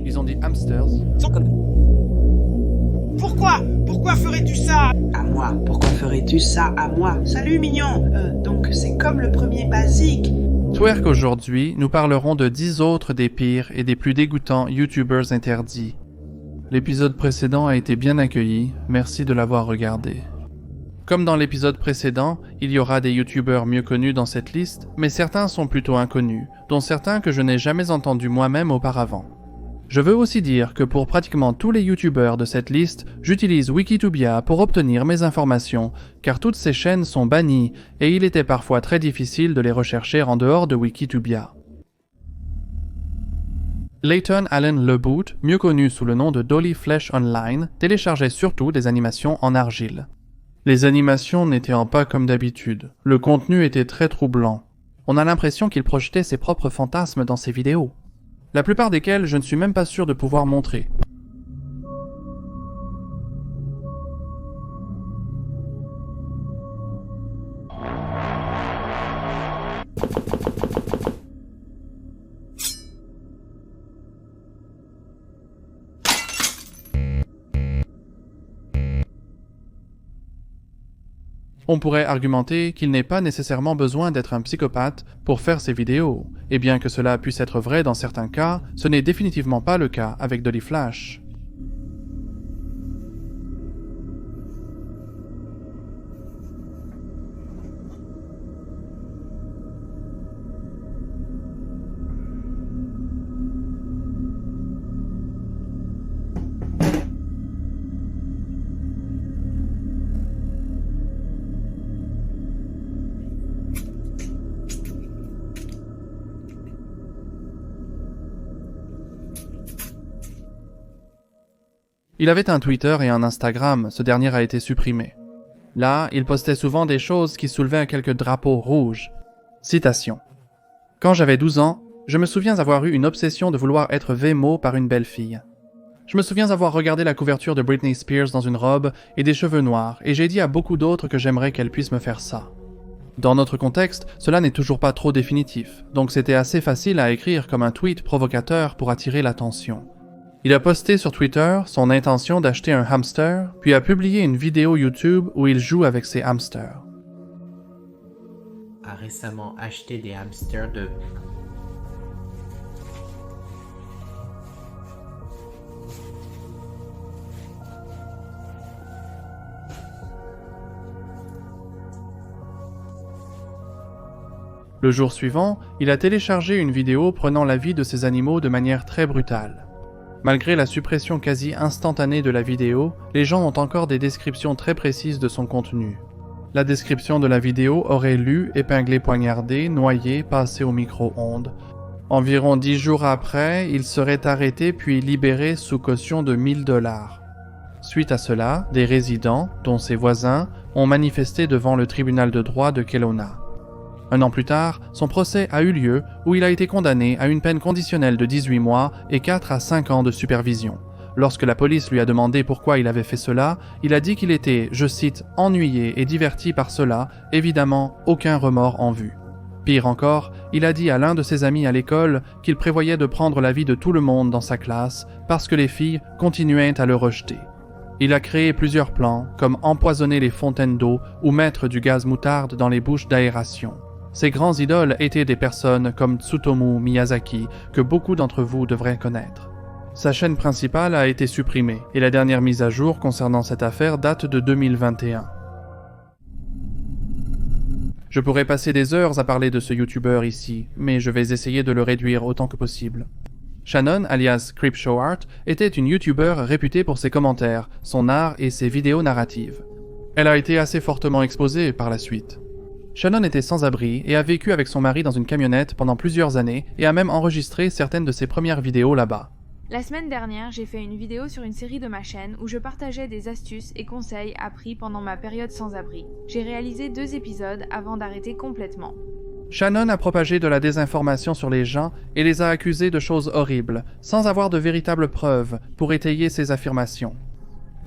Ils ont dit hamsters. Pourquoi ferais-tu ça À moi. Pourquoi ferais-tu ça à moi? Salut mignon. Donc c'est comme le premier basique. Twerk aujourd'hui, nous parlerons de 10 autres des pires et des plus dégoûtants YouTubers interdits. L'épisode précédent a été bien accueilli, merci de l'avoir regardé. Comme dans l'épisode précédent, il y aura des YouTubers mieux connus dans cette liste, mais certains sont plutôt inconnus, dont certains que je n'ai jamais entendus moi-même auparavant. Je veux aussi dire que pour pratiquement tous les YouTubers de cette liste, j'utilise Wikitubia pour obtenir mes informations, car toutes ces chaînes sont bannies et il était parfois très difficile de les rechercher en dehors de Wikitubia. Layton Allen LeBoot, mieux connu sous le nom de Dolly Flesh Online, téléchargeait surtout des animations en argile. Les animations n'étaient pas comme d'habitude, le contenu était très troublant. On a l'impression qu'il projetait ses propres fantasmes dans ses vidéos. La plupart desquels je ne suis même pas sûr de pouvoir montrer. On pourrait argumenter qu'il n'est pas nécessairement besoin d'être un psychopathe pour faire ces vidéos, et bien que cela puisse être vrai dans certains cas, ce n'est définitivement pas le cas avec Dolly Flash. Il avait un Twitter et un Instagram, ce dernier a été supprimé. Là, il postait souvent des choses qui soulevaient quelques drapeaux rouges. Citation. « Quand j'avais 12 ans, je me souviens avoir eu une obsession de vouloir être Vémo par une belle fille. Je me souviens avoir regardé la couverture de Britney Spears dans une robe et des cheveux noirs, et j'ai dit à beaucoup d'autres que j'aimerais qu'elle puisse me faire ça. Dans notre contexte, cela n'est toujours pas trop définitif, donc c'était assez facile à écrire comme un tweet provocateur pour attirer l'attention. Il a posté sur Twitter son intention d'acheter un hamster, puis a publié une vidéo YouTube où il joue avec ses hamsters. A récemment acheté des hamsters de... Le jour suivant, il a téléchargé une vidéo prenant la vie de ces animaux de manière très brutale. Malgré la suppression quasi instantanée de la vidéo, les gens ont encore des descriptions très précises de son contenu. La description de la vidéo aurait lu, épinglé, poignardé, noyé, passé au micro-ondes. Environ 10 jours après, il serait arrêté puis libéré sous caution de 1 000 $. Suite à cela, des résidents, dont ses voisins, ont manifesté devant le tribunal de droit de Kelowna. Un an plus tard, son procès a eu lieu où il a été condamné à une peine conditionnelle de 18 mois et 4 à 5 ans de supervision. Lorsque la police lui a demandé pourquoi il avait fait cela, il a dit qu'il était, je cite, « ennuyé et diverti par cela, évidemment aucun remords en vue ». Pire encore, il a dit à l'un de ses amis à l'école qu'il prévoyait de prendre la vie de tout le monde dans sa classe parce que les filles continuaient à le rejeter. Il a créé plusieurs plans, comme empoisonner les fontaines d'eau ou mettre du gaz moutarde dans les bouches d'aération. Ses grands idoles étaient des personnes comme Tsutomu Miyazaki, que beaucoup d'entre vous devraient connaître. Sa chaîne principale a été supprimée, et la dernière mise à jour concernant cette affaire date de 2021. Je pourrais passer des heures à parler de ce YouTuber ici, mais je vais essayer de le réduire autant que possible. Shannon, alias CreepShowArt, était une YouTuber réputée pour ses commentaires, son art et ses vidéos narratives. Elle a été assez fortement exposée par la suite. Shannon était sans abri et a vécu avec son mari dans une camionnette pendant plusieurs années et a même enregistré certaines de ses premières vidéos là-bas. La semaine dernière, j'ai fait une vidéo sur une série de ma chaîne où je partageais des astuces et conseils appris pendant ma période sans abri. J'ai réalisé 2 épisodes avant d'arrêter complètement. Shannon a propagé de la désinformation sur les gens et les a accusés de choses horribles, sans avoir de véritables preuves pour étayer ses affirmations.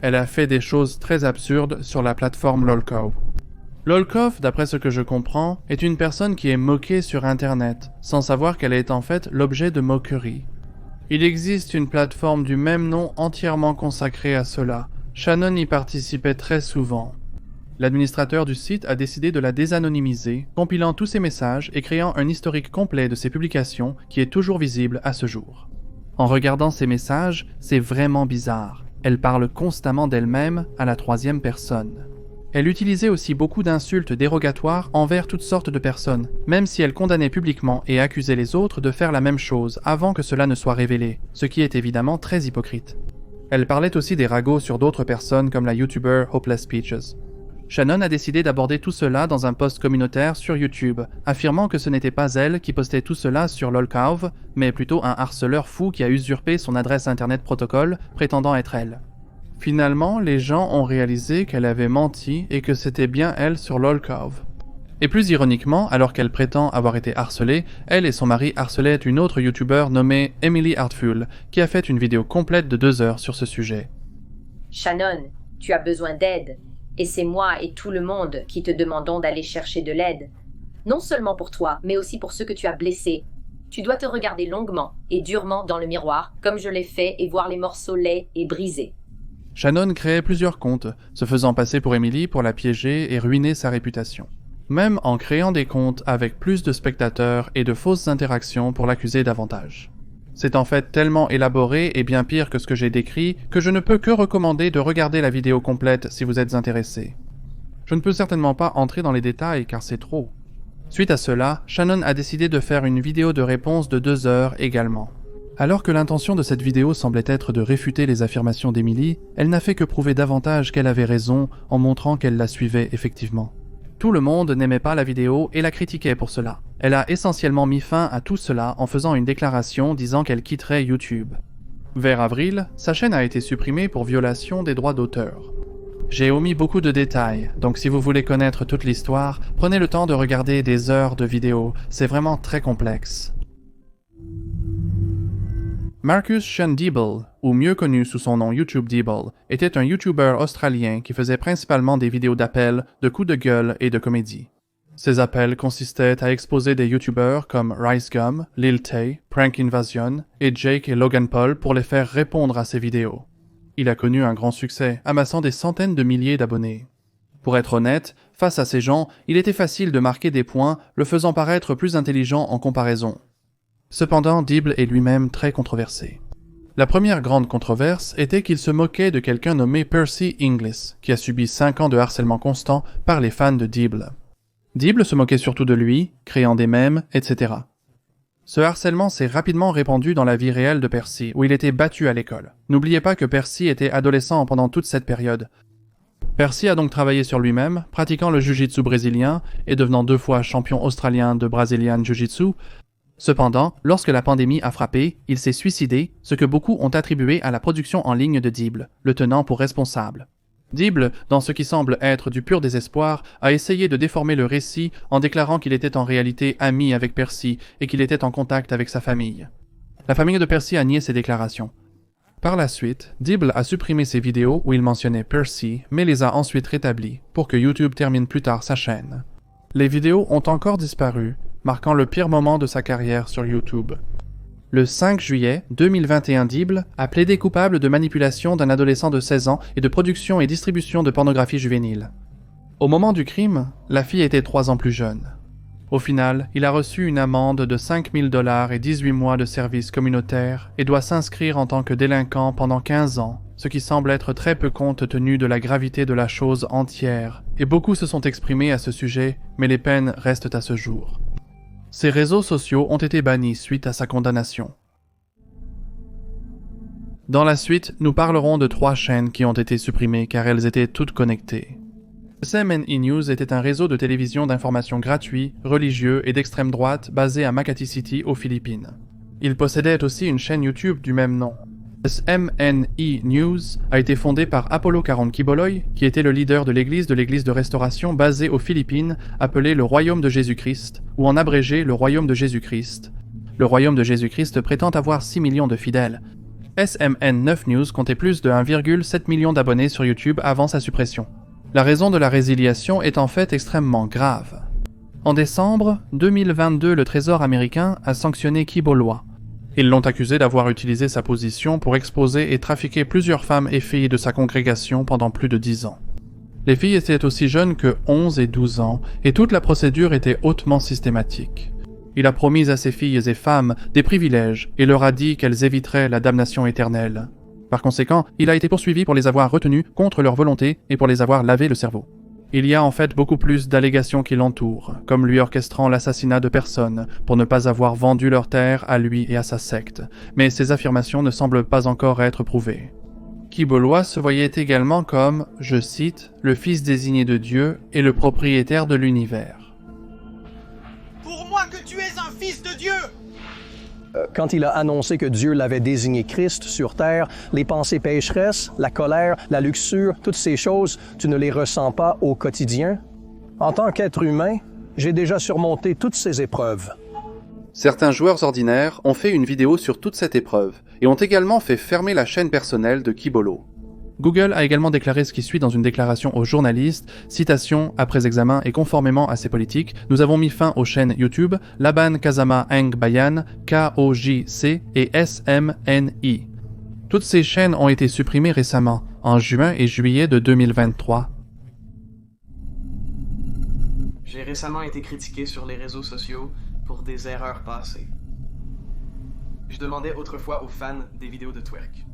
Elle a fait des choses très absurdes sur la plateforme Lolcow. Lolcow, d'après ce que je comprends, est une personne qui est moquée sur Internet, sans savoir qu'elle est en fait l'objet de moquerie. Il existe une plateforme du même nom entièrement consacrée à cela. Shannon y participait très souvent. L'administrateur du site a décidé de la désanonymiser, compilant tous ses messages et créant un historique complet de ses publications qui est toujours visible à ce jour. En regardant ces messages, c'est vraiment bizarre. Elle parle constamment d'elle-même à la troisième personne. Elle utilisait aussi beaucoup d'insultes dérogatoires envers toutes sortes de personnes, même si elle condamnait publiquement et accusait les autres de faire la même chose avant que cela ne soit révélé, ce qui est évidemment très hypocrite. Elle parlait aussi des ragots sur d'autres personnes comme la YouTuber Hopeless Peaches. Shannon a décidé d'aborder tout cela dans un post communautaire sur YouTube, affirmant que ce n'était pas elle qui postait tout cela sur Lolcow, mais plutôt un harceleur fou qui a usurpé son adresse internet protocole, prétendant être elle. Finalement, les gens ont réalisé qu'elle avait menti et que c'était bien elle sur Lolcow. Et plus ironiquement, alors qu'elle prétend avoir été harcelée, elle et son mari harcelaient une autre YouTuber nommée Emily Artful, qui a fait une vidéo complète de 2 heures sur ce sujet. Shannon, tu as besoin d'aide. Et c'est moi et tout le monde qui te demandons d'aller chercher de l'aide. Non seulement pour toi, mais aussi pour ceux que tu as blessés. Tu dois te regarder longuement et durement dans le miroir, comme je l'ai fait, et voir les morceaux laids et brisés. Shannon créait plusieurs comptes, se faisant passer pour Emily pour la piéger et ruiner sa réputation. Même en créant des comptes avec plus de spectateurs et de fausses interactions pour l'accuser davantage. C'est en fait tellement élaboré et bien pire que ce que j'ai décrit que je ne peux que recommander de regarder la vidéo complète si vous êtes intéressé. Je ne peux certainement pas entrer dans les détails car c'est trop. Suite à cela, Shannon a décidé de faire une vidéo de réponse de 2 heures également. Alors que l'intention de cette vidéo semblait être de réfuter les affirmations d'Emily, elle n'a fait que prouver davantage qu'elle avait raison en montrant qu'elle la suivait effectivement. Tout le monde n'aimait pas la vidéo et la critiquait pour cela. Elle a essentiellement mis fin à tout cela en faisant une déclaration disant qu'elle quitterait YouTube. Vers avril, sa chaîne a été supprimée pour violation des droits d'auteur. J'ai omis beaucoup de détails, donc si vous voulez connaître toute l'histoire, prenez le temps de regarder des heures de vidéos, c'est vraiment très complexe. Marcus Sean Deeble, ou mieux connu sous son nom YouTube Deeble, était un YouTuber australien qui faisait principalement des vidéos d'appels, de coups de gueule et de comédie. Ces appels consistaient à exposer des YouTubers comme RiceGum, Lil Tay, Prank Invasion et Jake et Logan Paul pour les faire répondre à ses vidéos. Il a connu un grand succès, amassant des centaines de milliers d'abonnés. Pour être honnête, face à ces gens, il était facile de marquer des points, le faisant paraître plus intelligent en comparaison. Cependant, Deeble est lui-même très controversé. La première grande controverse était qu'il se moquait de quelqu'un nommé Percy Inglis, qui a subi 5 ans de harcèlement constant par les fans de Deeble. Deeble se moquait surtout de lui, créant des mèmes, etc. Ce harcèlement s'est rapidement répandu dans la vie réelle de Percy, où il était battu à l'école. N'oubliez pas que Percy était adolescent pendant toute cette période. Percy a donc travaillé sur lui-même, pratiquant le jiu-jitsu brésilien et devenant 2 fois champion australien de Brazilian Jiu-Jitsu. Cependant, lorsque la pandémie a frappé, il s'est suicidé, ce que beaucoup ont attribué à la production en ligne de Deeble, le tenant pour responsable. Deeble, dans ce qui semble être du pur désespoir, a essayé de déformer le récit en déclarant qu'il était en réalité ami avec Percy et qu'il était en contact avec sa famille. La famille de Percy a nié ces déclarations. Par la suite, Deeble a supprimé ses vidéos où il mentionnait Percy, mais les a ensuite rétablies pour que YouTube termine plus tard sa chaîne. Les vidéos ont encore disparu, marquant le pire moment de sa carrière sur YouTube. Le 5 juillet 2021, Deeble a plaidé coupable de manipulation d'un adolescent de 16 ans et de production et distribution de pornographie juvénile. Au moment du crime, la fille était 3 ans plus jeune. Au final, il a reçu une amende de 5 000 $ et 18 mois de service communautaire et doit s'inscrire en tant que délinquant pendant 15 ans, ce qui semble être très peu compte tenu de la gravité de la chose entière, et beaucoup se sont exprimés à ce sujet, mais les peines restent à ce jour. Ses réseaux sociaux ont été bannis suite à sa condamnation. Dans la suite, nous parlerons de 3 chaînes qui ont été supprimées car elles étaient toutes connectées. SMNE News était un réseau de télévision d'information gratuit, religieux et d'extrême droite basé à Makati City aux Philippines. Il possédait aussi une chaîne YouTube du même nom. SMNE News a été fondé par Apollo 40 Kiboloy, qui était le leader de l'église de restauration basée aux Philippines, appelée le Royaume de Jésus-Christ, ou en abrégé le Royaume de Jésus-Christ. Le Royaume de Jésus-Christ prétend avoir 6 millions de fidèles. SMN 9 News comptait plus de 1,7 million d'abonnés sur YouTube avant sa suppression. La raison de la résiliation est en fait extrêmement grave. En décembre 2022, le Trésor américain a sanctionné Kiboloy. Ils l'ont accusé d'avoir utilisé sa position pour exposer et trafiquer plusieurs femmes et filles de sa congrégation pendant plus de 10 ans. Les filles étaient aussi jeunes que 11 et 12 ans, et toute la procédure était hautement systématique. Il a promis à ces filles et femmes des privilèges et leur a dit qu'elles éviteraient la damnation éternelle. Par conséquent, il a été poursuivi pour les avoir retenues contre leur volonté et pour les avoir lavé le cerveau. Il y a en fait beaucoup plus d'allégations qui l'entourent, comme lui orchestrant l'assassinat de personnes pour ne pas avoir vendu leur terre à lui et à sa secte, mais ces affirmations ne semblent pas encore être prouvées. Kiboloa se voyait également comme, je cite, « le fils désigné de Dieu et le propriétaire de l'univers ». Pour moi que tu es un fils de Dieu! Quand il a annoncé que Dieu l'avait désigné Christ sur terre, les pensées pécheresses, la colère, la luxure, toutes ces choses, tu ne les ressens pas au quotidien? En tant qu'être humain, j'ai déjà surmonté toutes ces épreuves. Certains joueurs ordinaires ont fait une vidéo sur toute cette épreuve et ont également fait fermer la chaîne personnelle de Kibolo. Google a également déclaré ce qui suit dans une déclaration aux journalistes, citation, après examen et conformément à ses politiques, nous avons mis fin aux chaînes YouTube, Laban Kazama Eng Bayan, KOJC et SMNI. Toutes ces chaînes ont été supprimées récemment, en juin et juillet de 2023. J'ai récemment été critiqué sur les réseaux sociaux pour des erreurs passées. Je demandais autrefois aux fans des vidéos de twerk.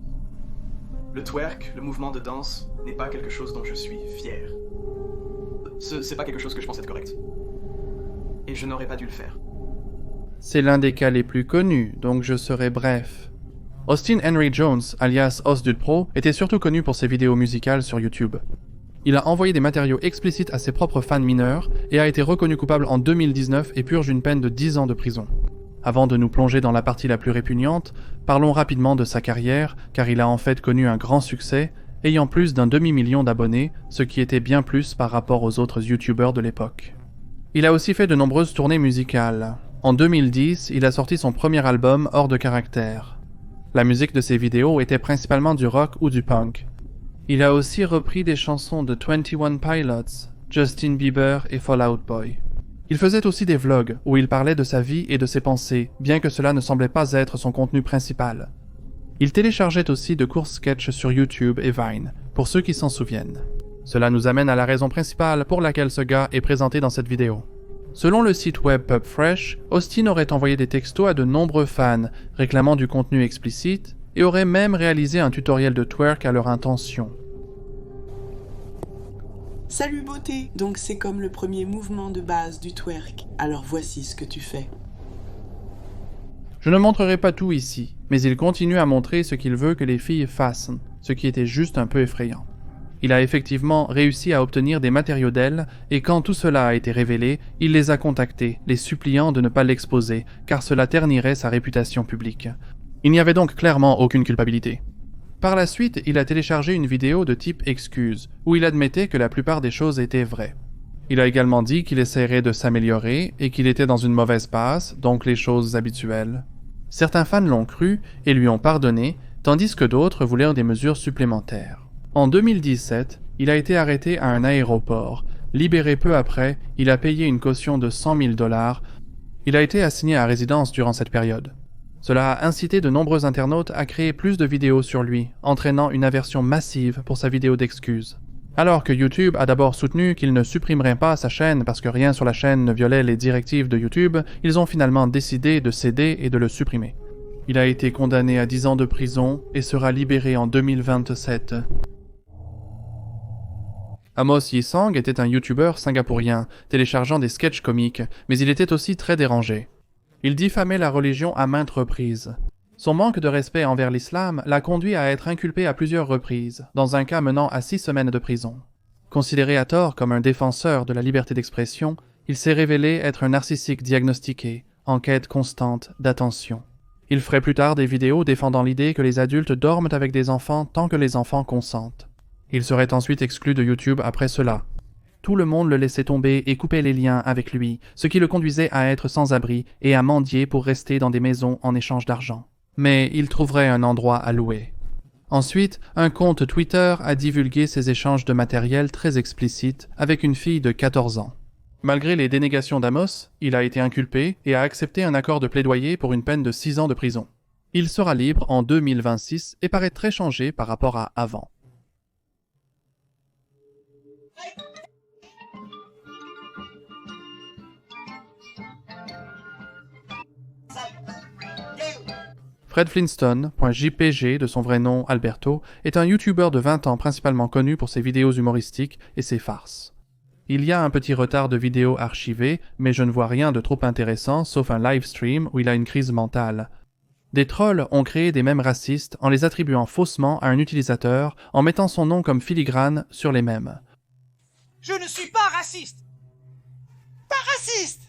Le twerk, le mouvement de danse, n'est pas quelque chose dont je suis fier. C'est pas quelque chose que je pense être correct. Et je n'aurais pas dû le faire. C'est l'un des cas les plus connus, donc je serai bref. Austin Henry Jones, alias Osdud Pro, était surtout connu pour ses vidéos musicales sur YouTube. Il a envoyé des matériaux explicites à ses propres fans mineurs et a été reconnu coupable en 2019 et purge une peine de 10 ans de prison. Avant de nous plonger dans la partie la plus répugnante, parlons rapidement de sa carrière, car il a en fait connu un grand succès, ayant plus d'un demi-million d'abonnés, ce qui était bien plus par rapport aux autres youtubeurs de l'époque. Il a aussi fait de nombreuses tournées musicales. En 2010, il a sorti son premier album Hors de caractère. La musique de ses vidéos était principalement du rock ou du punk. Il a aussi repris des chansons de 21 Pilots, Justin Bieber et Fall Out Boy. Il faisait aussi des vlogs où il parlait de sa vie et de ses pensées, bien que cela ne semblait pas être son contenu principal. Il téléchargeait aussi de courts sketchs sur YouTube et Vine, pour ceux qui s'en souviennent. Cela nous amène à la raison principale pour laquelle ce gars est présenté dans cette vidéo. Selon le site web PubFresh, Austin aurait envoyé des textos à de nombreux fans, réclamant du contenu explicite, et aurait même réalisé un tutoriel de twerk à leur intention. Salut beauté! Donc c'est comme le premier mouvement de base du twerk. Alors voici ce que tu fais. Je ne montrerai pas tout ici, mais il continue à montrer ce qu'il veut que les filles fassent, ce qui était juste un peu effrayant. Il a effectivement réussi à obtenir des matériaux d'elle, et quand tout cela a été révélé, il les a contactés, les suppliant de ne pas l'exposer, car cela ternirait sa réputation publique. Il n'y avait donc clairement aucune culpabilité. Par la suite, il a téléchargé une vidéo de type excuse, où il admettait que la plupart des choses étaient vraies. Il a également dit qu'il essaierait de s'améliorer et qu'il était dans une mauvaise passe, donc les choses habituelles. Certains fans l'ont cru et lui ont pardonné, tandis que d'autres voulaient des mesures supplémentaires. En 2017, il a été arrêté à un aéroport. Libéré peu après, il a payé une caution de 100 000 $. Il a été assigné à résidence durant cette période. Cela a incité de nombreux internautes à créer plus de vidéos sur lui, entraînant une aversion massive pour sa vidéo d'excuses. Alors que YouTube a d'abord soutenu qu'il ne supprimerait pas sa chaîne parce que rien sur la chaîne ne violait les directives de YouTube, ils ont finalement décidé de céder et de le supprimer. Il a été condamné à 10 ans de prison et sera libéré en 2027. Amos Yisang était un YouTuber singapourien, téléchargeant des sketchs comiques, mais il était aussi très dérangé. Il diffamait la religion à maintes reprises. Son manque de respect envers l'islam l'a conduit à être inculpé à plusieurs reprises, dans un cas menant à 6 semaines de prison. Considéré à tort comme un défenseur de la liberté d'expression, il s'est révélé être un narcissique diagnostiqué, en quête constante d'attention. Il ferait plus tard des vidéos défendant l'idée que les adultes dorment avec des enfants tant que les enfants consentent. Il serait ensuite exclu de YouTube après cela. Tout le monde le laissait tomber et coupait les liens avec lui, ce qui le conduisait à être sans abri et à mendier pour rester dans des maisons en échange d'argent. Mais il trouverait un endroit à louer. Ensuite, un compte Twitter a divulgué ses échanges de matériel très explicites avec une fille de 14 ans. Malgré les dénégations d'Amos, il a été inculpé et a accepté un accord de plaidoyer pour une peine de 6 ans de prison. Il sera libre en 2026 et paraît très changé par rapport à avant. Fred Flintstone, .jpg de son vrai nom Alberto, est un YouTuber de 20 ans principalement connu pour ses vidéos humoristiques et ses farces. Il y a un petit retard de vidéos archivées, mais je ne vois rien de trop intéressant sauf un live stream où il a une crise mentale. Des trolls ont créé des mèmes racistes en les attribuant faussement à un utilisateur en mettant son nom comme filigrane sur les mèmes. Je ne suis pas raciste. Pas raciste.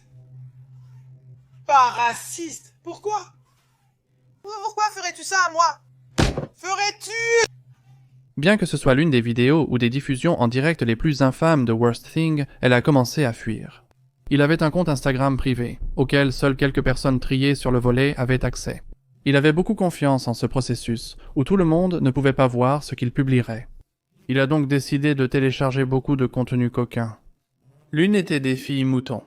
Pas raciste. Pourquoi? Pourquoi ferais-tu ça à moi? Ferais-tu? Bien que ce soit l'une des vidéos ou des diffusions en direct les plus infâmes de Worst Thing, elle a commencé à fuir. Il avait un compte Instagram privé, auquel seules quelques personnes triées sur le volet avaient accès. Il avait beaucoup confiance en ce processus, où tout le monde ne pouvait pas voir ce qu'il publierait. Il a donc décidé de télécharger beaucoup de contenu coquin. L'une était des filles moutons.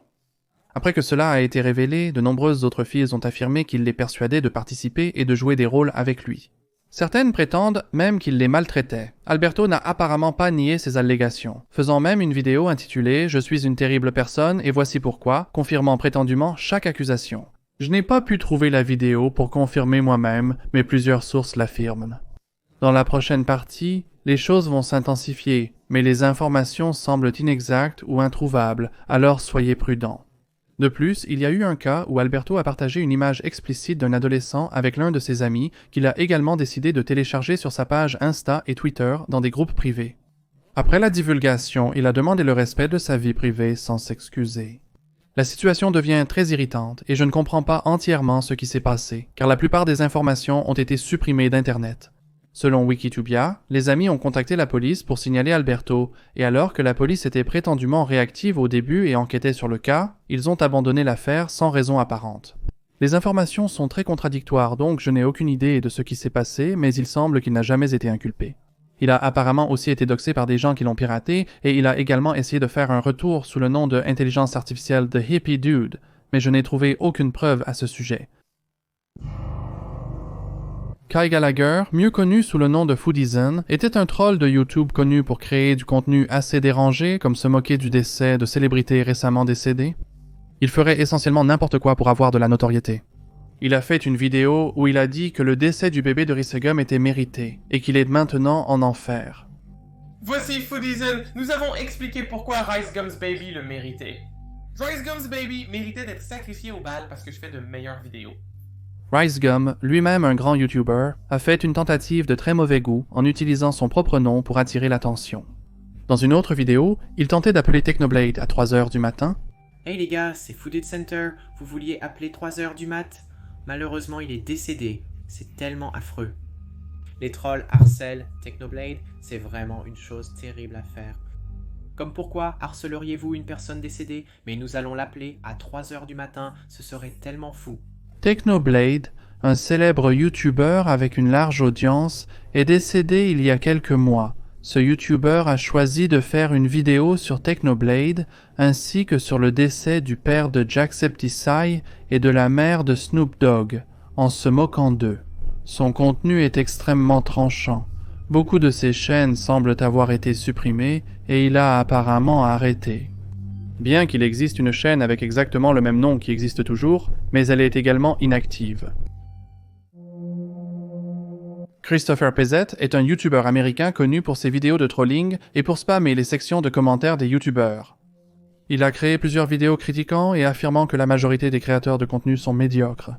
Après que cela a été révélé, de nombreuses autres filles ont affirmé qu'il les persuadait de participer et de jouer des rôles avec lui. Certaines prétendent même qu'il les maltraitait. Alberto n'a apparemment pas nié ces allégations, faisant même une vidéo intitulée « Je suis une terrible personne et voici pourquoi », confirmant prétendument chaque accusation. Je n'ai pas pu trouver la vidéo pour confirmer moi-même, mais plusieurs sources l'affirment. Dans la prochaine partie, les choses vont s'intensifier, mais les informations semblent inexactes ou introuvables, alors soyez prudents. De plus, il y a eu un cas où Alberto a partagé une image explicite d'un adolescent avec l'un de ses amis qu'il a également décidé de télécharger sur sa page Insta et Twitter dans des groupes privés. Après la divulgation, il a demandé le respect de sa vie privée sans s'excuser. La situation devient très irritante et je ne comprends pas entièrement ce qui s'est passé, car la plupart des informations ont été supprimées d'Internet. Selon Wikitubia, les amis ont contacté la police pour signaler Alberto, et alors que la police était prétendument réactive au début et enquêtait sur le cas, ils ont abandonné l'affaire sans raison apparente. Les informations sont très contradictoires, donc je n'ai aucune idée de ce qui s'est passé, mais il semble qu'il n'a jamais été inculpé. Il a apparemment aussi été doxé par des gens qui l'ont piraté, et il a également essayé de faire un retour sous le nom de intelligence artificielle The Hippie Dude, mais je n'ai trouvé aucune preuve à ce sujet. Kai Gallagher, mieux connu sous le nom de Foodizen, était un troll de YouTube connu pour créer du contenu assez dérangé, comme se moquer du décès de célébrités récemment décédées. Il ferait essentiellement n'importe quoi pour avoir de la notoriété. Il a fait une vidéo où il a dit que le décès du bébé de Rissegum était mérité, et qu'il est maintenant en enfer. Voici Foodizen, nous avons expliqué pourquoi Rice Gums Baby le méritait. Rice Gums Baby méritait d'être sacrifié au bal parce que je fais de meilleures vidéos. RiceGum, lui-même un grand YouTuber, a fait une tentative de très mauvais goût en utilisant son propre nom pour attirer l'attention. Dans une autre vidéo, il tentait d'appeler Technoblade à 3h du matin. Hey les gars, c'est Fooded Center, vous vouliez appeler 3h du mat? Malheureusement il est décédé, c'est tellement affreux. Les trolls harcèlent Technoblade, c'est vraiment une chose terrible à faire. Comme pourquoi harceleriez-vous une personne décédée, mais nous allons l'appeler à 3h du matin, ce serait tellement fou. Technoblade, un célèbre YouTuber avec une large audience, est décédé il y a quelques mois. Ce YouTuber a choisi de faire une vidéo sur Technoblade, ainsi que sur le décès du père de Jacksepticeye et de la mère de Snoop Dogg, en se moquant d'eux. Son contenu est extrêmement tranchant. Beaucoup de ses chaînes semblent avoir été supprimées, et il a apparemment arrêté. Bien qu'il existe une chaîne avec exactement le même nom qui existe toujours, mais elle est également inactive. Christopher Pezzett est un YouTuber américain connu pour ses vidéos de trolling et pour spammer les sections de commentaires des YouTubers. Il a créé plusieurs vidéos critiquant et affirmant que la majorité des créateurs de contenu sont médiocres.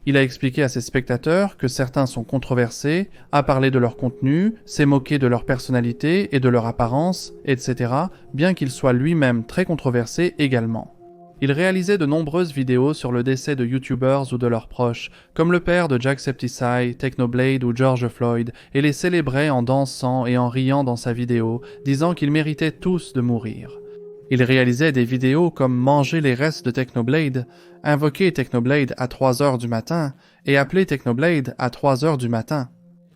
Il a expliqué à ses spectateurs que certains sont controversés, a parlé de leur contenu, s'est moqué de leur personnalité et de leur apparence, etc., bien qu'il soit lui-même très controversé également. Il réalisait de nombreuses vidéos sur le décès de YouTubers ou de leurs proches, comme le père de Jacksepticeye, Technoblade ou George Floyd, et les célébrait en dansant et en riant dans sa vidéo, disant qu'ils méritaient tous de mourir. Il réalisait des vidéos comme manger les restes de Technoblade, invoquer Technoblade à 3h du matin et appeler Technoblade à 3h du matin.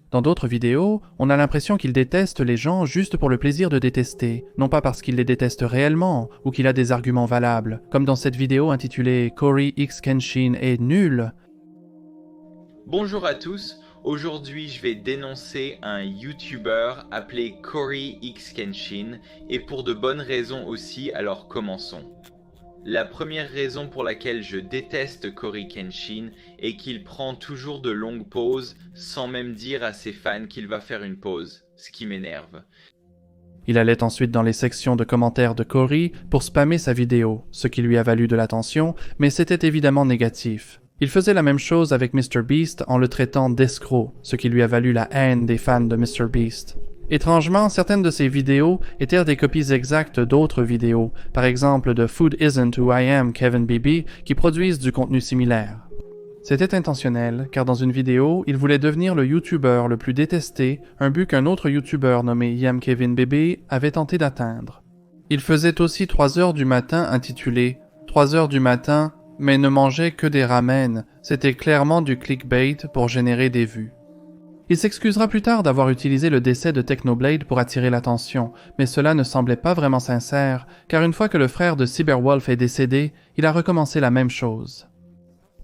Dans d'autres vidéos, on a l'impression qu'il déteste les gens juste pour le plaisir de détester, non pas parce qu'il les déteste réellement ou qu'il a des arguments valables, comme dans cette vidéo intitulée « Cory X Kenshin est nul ». Bonjour à tous, aujourd'hui je vais dénoncer un YouTuber appelé Cory X Kenshin, et pour de bonnes raisons aussi, alors commençons. La première raison pour laquelle je déteste Cory Kenshin est qu'il prend toujours de longues pauses sans même dire à ses fans qu'il va faire une pause, ce qui m'énerve. Il allait ensuite dans les sections de commentaires de Cory pour spammer sa vidéo, ce qui lui a valu de l'attention, mais c'était évidemment négatif. Il faisait la même chose avec MrBeast en le traitant d'escroc, ce qui lui a valu la haine des fans de MrBeast. Étrangement, certaines de ses vidéos étaient des copies exactes d'autres vidéos, par exemple de Food Isn't Who I Am Kevin BB, qui produisent du contenu similaire. C'était intentionnel, car dans une vidéo, il voulait devenir le YouTuber le plus détesté, un but qu'un autre YouTuber nommé Yam Kevin BB avait tenté d'atteindre. Il faisait aussi 3 heures du matin intitulé « 3 heures du matin », mais ne mangeait que des ramen, c'était clairement du clickbait pour générer des vues. Il s'excusera plus tard d'avoir utilisé le décès de Technoblade pour attirer l'attention, mais cela ne semblait pas vraiment sincère, car une fois que le frère de Cyberwolf est décédé, il a recommencé la même chose.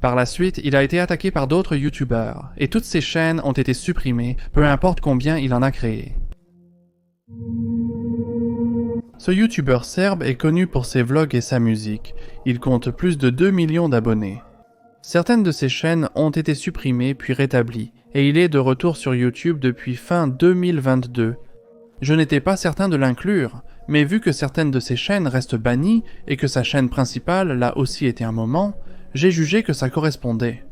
Par la suite, il a été attaqué par d'autres YouTubers, et toutes ses chaînes ont été supprimées, peu importe combien il en a créé. Ce YouTuber serbe est connu pour ses vlogs et sa musique. Il compte plus de 2 millions d'abonnés. Certaines de ses chaînes ont été supprimées puis rétablies, et il est de retour sur YouTube depuis fin 2022. Je n'étais pas certain de l'inclure, mais vu que certaines de ses chaînes restent bannies, et que sa chaîne principale l'a aussi été un moment, j'ai jugé que ça correspondait.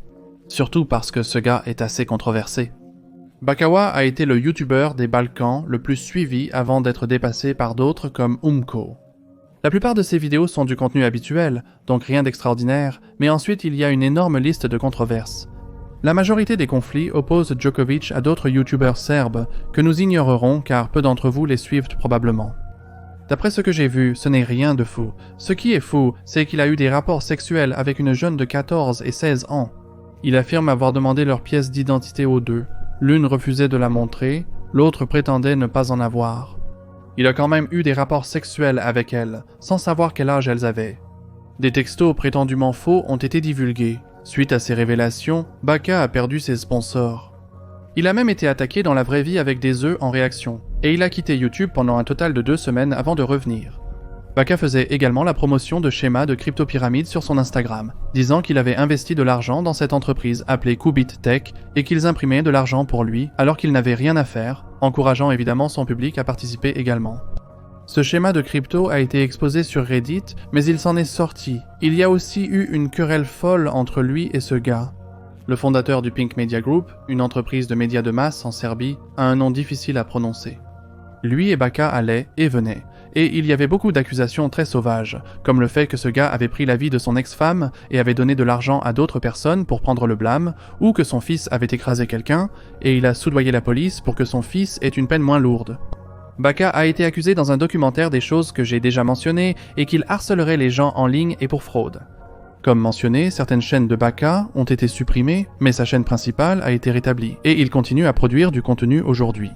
Surtout parce que ce gars est assez controversé. Bakawa a été le YouTuber des Balkans le plus suivi avant d'être dépassé par d'autres comme Umko. La plupart de ses vidéos sont du contenu habituel, donc rien d'extraordinaire, mais ensuite il y a une énorme liste de controverses. La majorité des conflits opposent Djokovic à d'autres YouTubers serbes, que nous ignorerons car peu d'entre vous les suivent probablement. D'après ce que j'ai vu, ce n'est rien de fou. Ce qui est fou, c'est qu'il a eu des rapports sexuels avec une jeune de 14 et 16 ans. Il affirme avoir demandé leur pièce d'identité aux deux. L'une refusait de la montrer, l'autre prétendait ne pas en avoir. Il a quand même eu des rapports sexuels avec elles, sans savoir quel âge elles avaient. Des textos prétendument faux ont été divulgués. Suite à ces révélations, Baka a perdu ses sponsors. Il a même été attaqué dans la vraie vie avec des œufs en réaction, et il a quitté YouTube pendant un total de 2 semaines avant de revenir. Baka faisait également la promotion de schémas de crypto-pyramides sur son Instagram, disant qu'il avait investi de l'argent dans cette entreprise appelée Qubit Tech et qu'ils imprimaient de l'argent pour lui alors qu'il n'avait rien à faire, encourageant évidemment son public à participer également. Ce schéma de crypto a été exposé sur Reddit, mais il s'en est sorti. Il y a aussi eu une querelle folle entre lui et ce gars. Le fondateur du Pink Media Group, une entreprise de médias de masse en Serbie, a un nom difficile à prononcer. Lui et Baka allaient et venaient, et il y avait beaucoup d'accusations très sauvages, comme le fait que ce gars avait pris la vie de son ex-femme et avait donné de l'argent à d'autres personnes pour prendre le blâme, ou que son fils avait écrasé quelqu'un, et il a soudoyé la police pour que son fils ait une peine moins lourde. Baka a été accusé dans un documentaire des choses que j'ai déjà mentionnées et qu'il harcelerait les gens en ligne et pour fraude. Comme mentionné, certaines chaînes de Baka ont été supprimées, mais sa chaîne principale a été rétablie, et il continue à produire du contenu aujourd'hui.